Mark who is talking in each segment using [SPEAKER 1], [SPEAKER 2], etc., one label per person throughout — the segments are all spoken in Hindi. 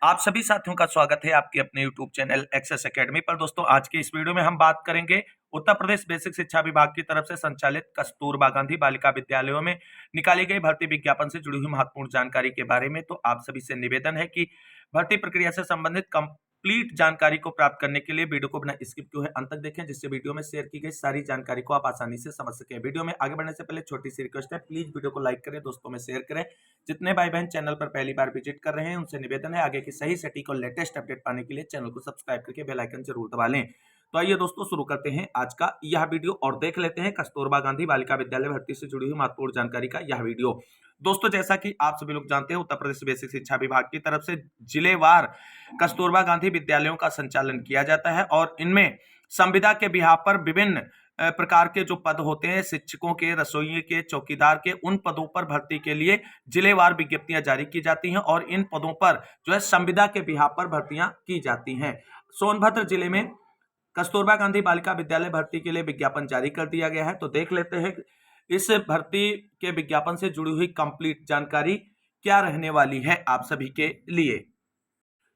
[SPEAKER 1] आप सभी साथियों का स्वागत है आपके अपने YouTube चैनल एक्सेस एकेडमी पर। दोस्तों, आज के इस वीडियो में हम बात करेंगे उत्तर प्रदेश बेसिक शिक्षा विभाग की तरफ से संचालित कस्तूरबा गांधी बालिका विद्यालयों में निकाली गई भर्ती विज्ञापन से जुड़ी हुई महत्वपूर्ण जानकारी के बारे में। तो आप सभी से निवेदन है कि भर्ती प्रक्रिया से संबंधित कंप्लीट जानकारी को प्राप्त करने के लिए वीडियो को बिना स्किप किए अंत तक देखें, जिससे वीडियो में शेयर की गई सारी जानकारी को आप आसानी से समझ सकें। वीडियो में आगे बढ़ने से पहले छोटी सी रिक्वेस्ट है, प्लीज वीडियो को लाइक करें, दोस्तों में शेयर करें। जितने भाई बहन चैनल पर पहली बार विजिट कर रहे हैं उनसे निवेदन है आगे की सही सटीक और लेटेस्ट अपडेट पाने के लिए चैनल को सब्सक्राइब करके बेल आइकन जरूर दबा लें। तो आइए दोस्तों, शुरू करते हैं आज का यह वीडियो और देख लेते हैं कस्तूरबा गांधी बालिका विद्यालय भर्ती से जुड़ी हुई महत्वपूर्ण जानकारी का यह वीडियो। दोस्तों, जैसा कि आप सभी लोग जानते हैं, उत्तर प्रदेश बेसिक शिक्षा विभाग की तरफ से जिलेवार कस्तूरबा गांधी विद्यालयों का संचालन किया जाता है और इनमें संविदा के बिहाफ पर विभिन्न प्रकार के जो पद होते हैं, शिक्षकों के, रसोइये के, चौकीदार के, उन पदों पर भर्ती के लिए जिलेवार विज्ञप्तियां जारी की जाती हैं और इन पदों पर जो है संविदा के बिहाफ पर भर्तियां की जाती हैं। सोनभद्र जिले में कस्तूरबा गांधी बालिका विद्यालय भर्ती के लिए विज्ञापन जारी कर दिया गया है। तो देख लेते हैं इस भर्ती के विज्ञापन से जुड़ी हुई कंप्लीट जानकारी क्या रहने वाली है आप सभी के लिए।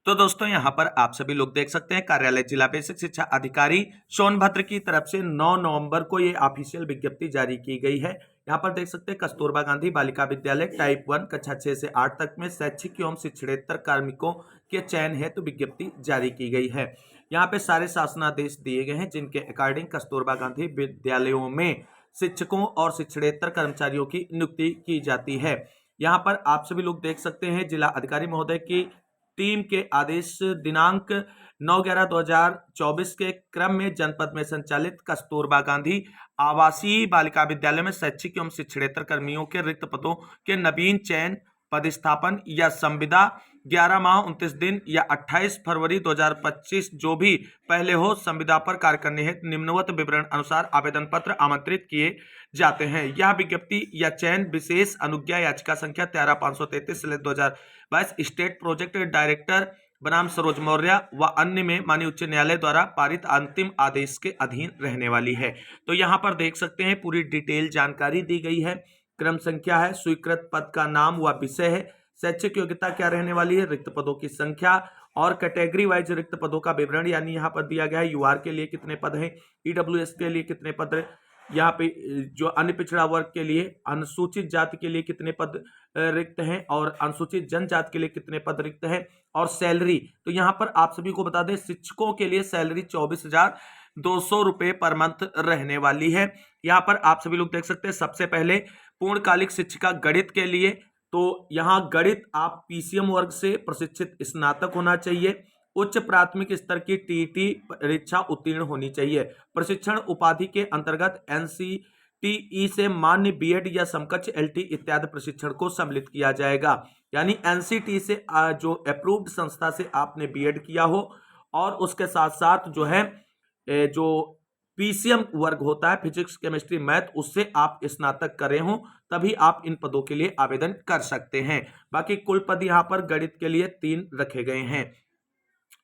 [SPEAKER 1] तो दोस्तों, यहां पर आप सभी लोग देख सकते हैं, कार्यालय जिला बेसिक शिक्षा अधिकारी सोनभद्र की तरफ से 9 नवंबर को ये ऑफिशियल विज्ञप्ति जारी की गई है। यहां पर देख सकते हैं, कस्तूरबा गांधी बालिका विद्यालय टाइप 1 कक्षा 6 से 8 तक में शैक्षिक एवं शिक्षणेतर कार्मिकों के चयन हेतु विज्ञप्ति जारी की गई है। यहाँ पे सारे शासनादेश दिए गए हैं जिनके अकॉर्डिंग कस्तूरबा गांधी विद्यालयों में शिक्षकों और शिक्षणेतर कर्मचारियों की नियुक्ति की जाती है। यहाँ पर आप सभी लोग देख सकते हैं, जिला अधिकारी महोदय की टीम के आदेश दिनांक 9/11/2024 के क्रम में जनपद में संचालित कस्तूरबा गांधी आवासीय बालिका विद्यालय में शैक्षिक एवं शिक्षणेतर कर्मियों के रिक्त पदों के नवीन चयन, पदस्थापन या संविदा 11 माह 29 दिन या 28 फरवरी 2025 जो भी पहले हो संविदा पर कार्य करने हेतु निम्नवत विवरण अनुसार आवेदन पत्र आमंत्रित किए जाते हैं। यह विज्ञप्ति या चयन विशेष अनुज्ञा याचिका संख्या 13/533/2022 स्टेट प्रोजेक्ट डायरेक्टर बनाम सरोज मौर्य व अन्य में माननीय उच्च न्यायालय द्वारा पारित अंतिम आदेश के अधीन रहने वाली है। तो यहाँ पर देख सकते हैं, पूरी डिटेल जानकारी दी गई है। क्रम संख्या है, स्वीकृत पद का नाम व विषय है, शैक्षिक योग्यता क्या रहने वाली है, रिक्त पदों की संख्या और कैटेगरी वाइज रिक्त पदों का विवरण, यानी यहाँ पर दिया गया है यूआर के लिए कितने पद हैं, ईडब्ल्यूएस के लिए कितने पद, यहाँ पे जो अन्य पिछड़ा वर्ग के लिए, अनुसूचित जाति के लिए कितने पद रिक्त हैं और अनुसूचित जनजाति के लिए कितने पद रिक्त हैं और सैलरी। तो यहाँ पर आप सभी को बता दें, शिक्षकों के लिए सैलरी 24,200 रुपये पर मंथ रहने वाली है। यहाँ पर आप सभी लोग देख सकते हैं, सबसे पहले पूर्णकालिक शिक्षिका गणित के लिए, तो यहाँ गणित आप पीसीएम वर्ग से प्रशिक्षित स्नातक होना चाहिए, उच्च प्राथमिक स्तर की टीईटी परीक्षा उत्तीर्ण होनी चाहिए। प्रशिक्षण उपाधि के अंतर्गत एनसीटीई से मान्य बीएड या समकक्ष एलटी इत्यादि प्रशिक्षण को सम्मिलित किया जाएगा। यानी एनसीटी से जो अप्रूव्ड संस्था से आपने बीएड किया हो और उसके साथ साथ जो है जो पीसीएम वर्ग होता है, फिजिक्स केमिस्ट्री मैथ, उससे आप स्नातक करे हो, तभी आप इन पदों के लिए आवेदन कर सकते हैं। बाकी कुल पद यहाँ पर गणित के लिए 3 रखे गए हैं।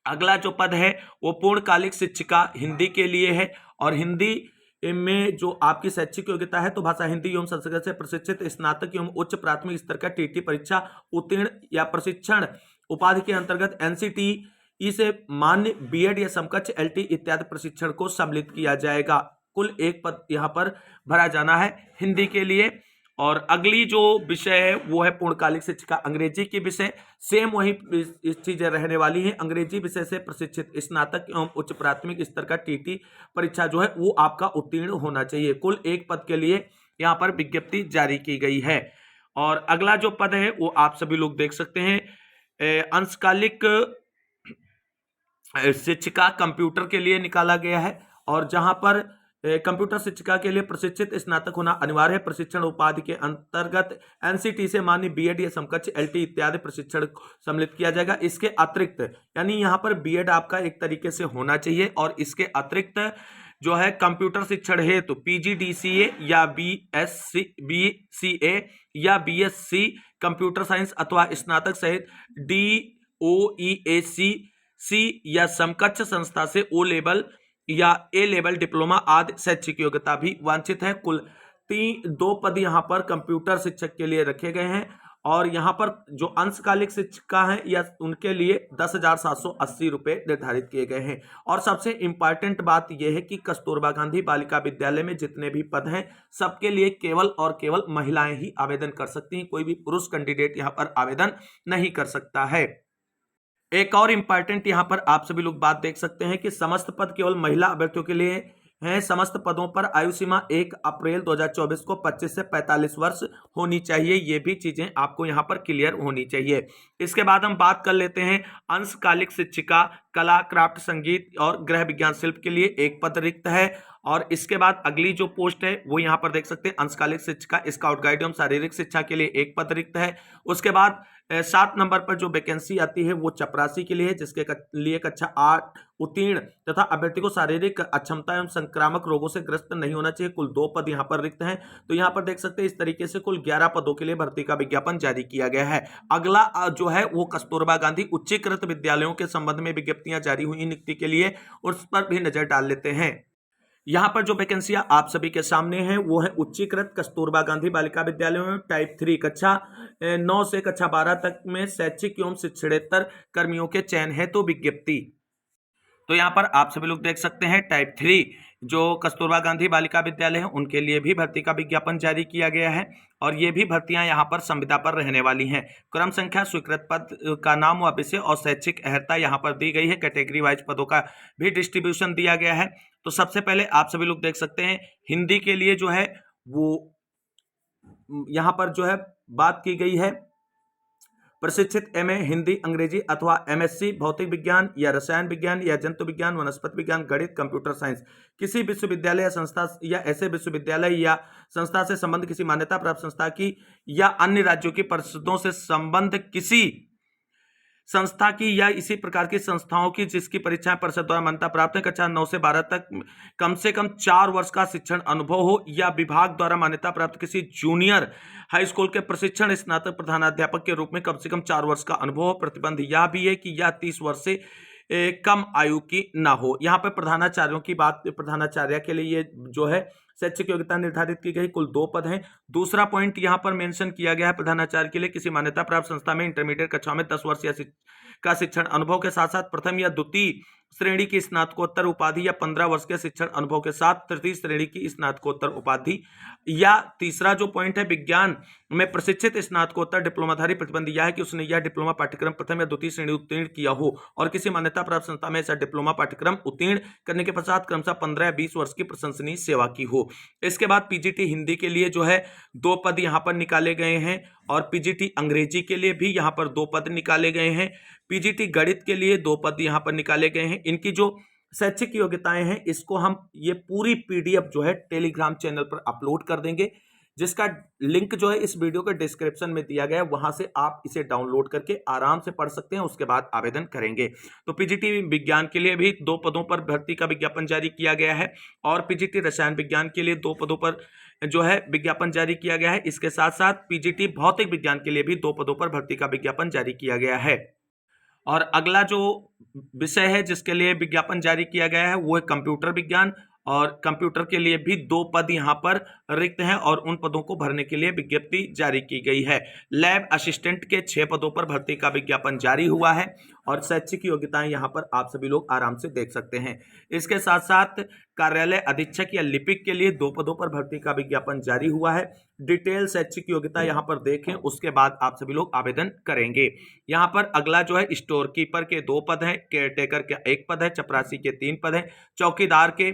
[SPEAKER 1] अगला जो पद है वो पूर्णकालिक शिक्षिका हिंदी के लिए है और हिंदी में जो आपकी शैक्षिक योग्यता है तो भाषा हिंदी एवं संस्कृत से प्रशिक्षित स्नातक एवं उच्च प्राथमिक स्तर का टीटी परीक्षा उत्तीर्ण या प्रशिक्षण उपाधि के अंतर्गत एनसीटीई से मान्य बीएड या समकक्ष एलटी इत्यादि प्रशिक्षण को सम्मिलित किया जाएगा। कुल 1 पद यहाँ पर भरा जाना है हिंदी के लिए। और अगली जो विषय है वो है पूर्णकालिक शिक्षिका अंग्रेजी की विषय, सेम वही चीजें रहने वाली हैं। अंग्रेजी विषय से प्रशिक्षित स्नातक एवं उच्च प्राथमिक स्तर का टीटी परीक्षा जो है वो आपका उत्तीर्ण होना चाहिए। कुल 1 पद के लिए यहाँ पर विज्ञप्ति जारी की गई है। और अगला जो पद है वो आप सभी लोग देख सकते हैं, अंशकालिक शिक्षिका कंप्यूटर के लिए निकाला गया है और जहां पर कंप्यूटर शिक्षिका के लिए प्रशिक्षित स्नातक होना अनिवार्य है। प्रशिक्षण उपाधि के अंतर्गत एनसीटी से मान्य बीएड या समकक्ष एलटी इत्यादि प्रशिक्षण सम्मिलित किया जाएगा। इसके अतिरिक्त यानी यहाँ पर बीएड आपका एक तरीके से होना चाहिए और इसके अतिरिक्त जो है कंप्यूटर शिक्षण हेतु पीजीडीसीए या बीसीए या बीएससी कंप्यूटर साइंस अथवा स्नातक सहित डीओईएसी या समकक्ष संस्था से ओ लेवल या ए लेवल डिप्लोमा आदि शैक्षिक योग्यता भी वांछित है। कुल 2 पद यहाँ पर कंप्यूटर शिक्षक के लिए रखे गए हैं और यहाँ पर जो अंशकालिक शिक्षिका है या उनके लिए 10,780 रुपये निर्धारित किए गए हैं। और सबसे इंपॉर्टेंट बात यह है कि कस्तूरबा गांधी बालिका विद्यालय में जितने भी पद हैं सबके लिए केवल और केवल महिलाएं ही आवेदन कर सकती हैं, कोई भी पुरुष कैंडिडेट यहाँ पर आवेदन नहीं कर सकता है। एक और इंपॉर्टेंट यहाँ पर आप सभी लोग बात देख सकते हैं कि समस्त पद केवल महिला अभ्यर्थियों के लिए हैं। समस्त पदों पर आयु सीमा 1 अप्रैल 2024 को 25 से 45 वर्ष होनी चाहिए। ये भी चीजें आपको यहाँ पर क्लियर होनी चाहिए। इसके बाद हम बात कर लेते हैं अंशकालिक शिक्षिका कला, क्राफ्ट, संगीत और गृह विज्ञान शिल्प के लिए एक पद रिक्त है। और इसके बाद अगली जो पोस्ट है वो यहाँ पर देख सकते हैं अंशकालिक शिक्षिका स्काउट गाइड एवं शारीरिक शिक्षा के लिए एक पद रिक्त है। उसके बाद 7 नंबर पर जो वैकेंसी आती है वो चपरासी के लिए है, जिसके लिए कक्षा 8 उत्तीर्ण तथा अभ्यर्थी को शारीरिक अक्षमता एवं संक्रामक रोगों से ग्रस्त नहीं होना चाहिए। कुल 2 पद यहाँ पर रिक्त हैं। तो यहाँ पर देख सकते हैं इस तरीके से कुल 11 पदों के लिए भर्ती का विज्ञापन जारी किया गया है। अगला जो है वो कस्तूरबा गांधी उच्चीकृत विद्यालयों के संबंध में विज्ञप्तियां जारी हुई नियुक्ति के लिए, उस पर भी नजर डाल लेते हैं। यहाँ पर जो वैकेंसियां आप सभी के सामने हैं वो है उच्चीकृत कस्तूरबा गांधी बालिका विद्यालयों में टाइप 3 कक्षा 9 से कक्षा 12 तक में शैक्षिक एवं शिक्षणेतर कर्मियों के चयन है तो विज्ञप्ति। तो यहाँ पर आप सभी लोग देख सकते हैं टाइप 3 जो कस्तूरबा गांधी बालिका विद्यालय है उनके लिए भी भर्ती का विज्ञापन जारी किया गया है। और ये भी भर्तियां यहाँ पर संविदा पर रहने वाली हैं। क्रम संख्या, स्वीकृत पद का नाम व विषय और शैक्षिक अर्हता यहाँ पर दी गई है। कैटेगरी वाइज पदों का भी डिस्ट्रीब्यूशन दिया गया है। तो सबसे पहले आप सभी लोग देख सकते हैं हिंदी के लिए जो है वो यहाँ पर जो है बात की गई है प्रशिक्षित एमए हिंदी, अंग्रेजी अथवा एमएससी भौतिक विज्ञान या रसायन विज्ञान या जंतु विज्ञान, वनस्पति विज्ञान, गणित, कंप्यूटर साइंस किसी विश्वविद्यालय या संस्था या ऐसे विश्वविद्यालय या संस्था से संबंध किसी मान्यता प्राप्त संस्था की या अन्य राज्यों की परिषदों से संबंध किसी संस्था की या इसी प्रकार की संस्थाओं की जिसकी परीक्षाएं परिषद द्वारा मान्यता प्राप्त है। कक्षा 9 से 12 तक कम से कम 4 वर्ष का शिक्षण अनुभव हो या विभाग द्वारा मान्यता प्राप्त किसी जूनियर हाई स्कूल के प्रशिक्षण स्नातक प्रधानाध्यापक के रूप में कम से कम 4 वर्ष का अनुभव हो। प्रतिबंध यह भी है कि यह 30 वर्ष से कम आयु की ना हो। यहाँ पर प्रधानाचार्यों की बात, प्रधानाचार्य के लिए ये जो है शैक्षिक योग्यता निर्धारित की गई। कुल 2 पद हैं। दूसरा पॉइंट यहाँ पर मेंशन किया गया है प्रधानाचार्य के लिए किसी मान्यता प्राप्त संस्था में इंटरमीडिएट कक्षा में 10 वर्ष का शिक्षण अनुभव के साथ साथ प्रथम या द्वितीय श्रेणी की स्नातकोत्तर उपाधि या 15 वर्ष के शिक्षण अनुभव के साथ तृतीय श्रेणी की स्नातकोत्तर उपाधि। या तीसरा जो पॉइंट है विज्ञान में प्रशिक्षित स्नातकोत्तर डिप्लोमाधारी। प्रतिबंध यह है कि उसने यह डिप्लोमा पाठ्यक्रम प्रथम या द्वितीय श्रेणी उत्तीर्ण किया हो और किसी मान्यता प्राप्त संस्था में ऐसा डिप्लोमा पाठ्यक्रम उत्तीर्ण करने के पश्चात क्रमशः 15 या 20 वर्ष की प्रशंसनीय सेवा की हो। इसके बाद पीजीटी हिंदी के लिए जो है 2 पद यहाँ पर निकाले गए हैं और पीजीटी अंग्रेजी के लिए भी यहाँ पर 2 पद निकाले गए हैं। पीजीटी गणित के लिए 2 पद यहाँ पर निकाले गए हैं। इनकी जो शैक्षिक योग्यताएं हैं इसको हम ये पूरी पीडीएफ जो है टेलीग्राम चैनल पर अपलोड कर देंगे, जिसका लिंक जो है इस वीडियो के डिस्क्रिप्शन में दिया गया है। वहां से आप इसे डाउनलोड करके आराम से पढ़ सकते हैं, उसके बाद आवेदन करेंगे। तो पीजीटी विज्ञान के लिए भी 2 पदों पर भर्ती का विज्ञापन जारी किया गया है और पीजीटी रसायन विज्ञान के लिए 2 पदों पर जो है विज्ञापन जारी किया गया है। इसके साथ साथ पीजीटी भौतिक विज्ञान के लिए भी 2 पदों पर भर्ती का विज्ञापन जारी किया गया है। और अगला जो विषय है जिसके लिए विज्ञापन जारी किया गया है वो है कंप्यूटर विज्ञान और कंप्यूटर के लिए भी 2 पद यहाँ पर रिक्त हैं और उन पदों को भरने के लिए विज्ञप्ति जारी की गई है। लैब असिस्टेंट के 6 पदों पर भर्ती का विज्ञापन जारी हुआ है और शैक्षिक योग्यताएं यहाँ पर आप सभी लोग आराम से देख सकते हैं। इसके साथ साथ कार्यालय अधीक्षक या लिपिक के लिए 2 पदों पर भर्ती का विज्ञापन जारी हुआ है। डिटेल शैक्षिक योग्यता यहाँ पर देखें, उसके बाद आप सभी लोग आवेदन करेंगे। यहाँ पर अगला जो है स्टोर कीपर के 2 पद हैं, केयरटेकर के 1 पद है, चपरासी के 3 पद हैं, चौकीदार के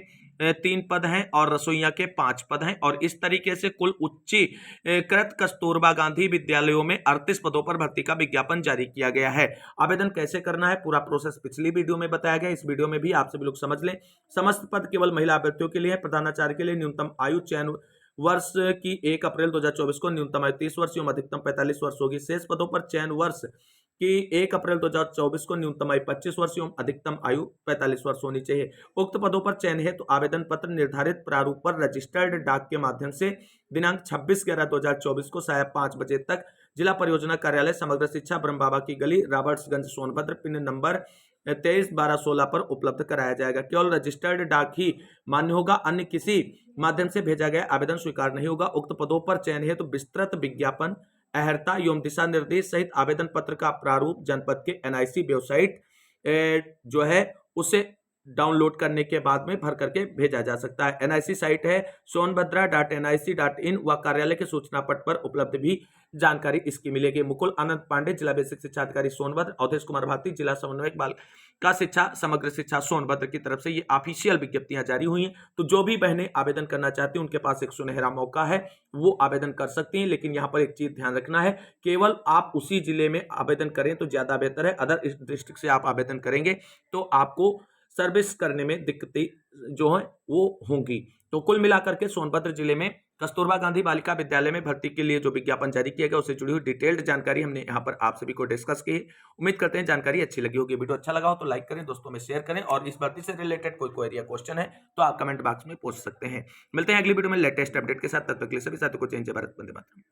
[SPEAKER 1] 3 पद हैं और रसोइया के 5 पद हैं। और इस तरीके से कुल उच्चीकृत कस्तूरबा गांधी विद्यालयों में 38 पदों पर भर्ती का विज्ञापन जारी किया गया है। आवेदन कैसे करना है पूरा प्रोसेस पिछली वीडियो में बताया गया, इस वीडियो में भी आप सभी लोग समझ लें। समस्त पद केवल महिला अभ्यर्थियों के लिए है। प्रधानाचार्य के लिए न्यूनतम आयु चयन वर्ष की 1 अप्रैल 2024 को न्यूनतम आयु 30 वर्ष एवं अधिकतम 45 वर्ष होगी। शेष पदों पर चयन वर्ष कि 1 अप्रैल 2024 को न्यूनतम आयु 25 वर्ष एवं अधिकतम आयु 45 वर्ष होनी चाहिए। उक्त पदों पर चयन है तो आवेदन पत्र निर्धारित प्रारूप पर रजिस्टर्ड डाक के माध्यम से दिनांक 26/11/2024 को साया 5 बजे तक जिला परियोजना कार्यालय समग्र शिक्षा ब्रह्म बाबा की गली राबर्ट्सगंज सोनभद्र पिन नंबर 23/12/16 पर उपलब्ध कराया जाएगा। केवल रजिस्टर्ड डाक ही मान्य होगा, अन्य किसी माध्यम से भेजा गया आवेदन स्वीकार नहीं होगा। उक्त पदों पर चयन है तो विस्तृत विज्ञापन अहर्ता एवं दिशा निर्देश सहित आवेदन पत्र का प्रारूप जनपद के एनआईसी वेबसाइट जो है उसे डाउनलोड करने के बाद में भर करके भेजा जा सकता है। एनआईसी साइट है sonbhadra.nic.in व कार्यालय के सूचना पट पर उपलब्ध भी जानकारी इसकी मिलेगी। मुकुल आनंद पांडे, जिला बेसिक शिक्षा अधिकारी सोनभद्र, अवधेश कुमार भारती, जिला समन्वयक बाल का शिक्षा समग्र शिक्षा सोनभद्र की तरफ से ये ऑफिशियल विज्ञप्तियां जारी हुई हैं। तो जो भी बहनें आवेदन करना चाहती हैं उनके पास एक सुनहरा मौका है, वो आवेदन कर सकती हैं। लेकिन यहाँ पर एक चीज ध्यान रखना है, केवल आप उसी जिले में आवेदन करें तो ज्यादा बेहतर है। अदर डिस्ट्रिक्ट से आप आवेदन करेंगे तो आपको सर्विस करने में दिक्कतें जो है वो होंगी। तो कुल मिलाकर के सोनभद्र जिले में कस्तूरबा गांधी बालिका विद्यालय में भर्ती के लिए जो विज्ञापन जारी किया गया उससे जुड़ी हुई डिटेल्ड जानकारी हमने यहाँ पर आप सभी को डिस्कस की। उम्मीद करते हैं जानकारी अच्छी लगी होगी। वीडियो अच्छा लगा हो तो लाइक करें, दोस्तों में शेयर करें, और इस भर्ती से रिलेटेड कोई क्वेरी या क्वेश्चन है तो आप कमेंट बॉक्स में पूछ सकते हैं। मिलते हैं अगली वीडियो में लेटेस्ट अपडेट के साथ, तब तक के लिए सभी साथियों को जय हिंद, जय भारत, वंदे मातरम।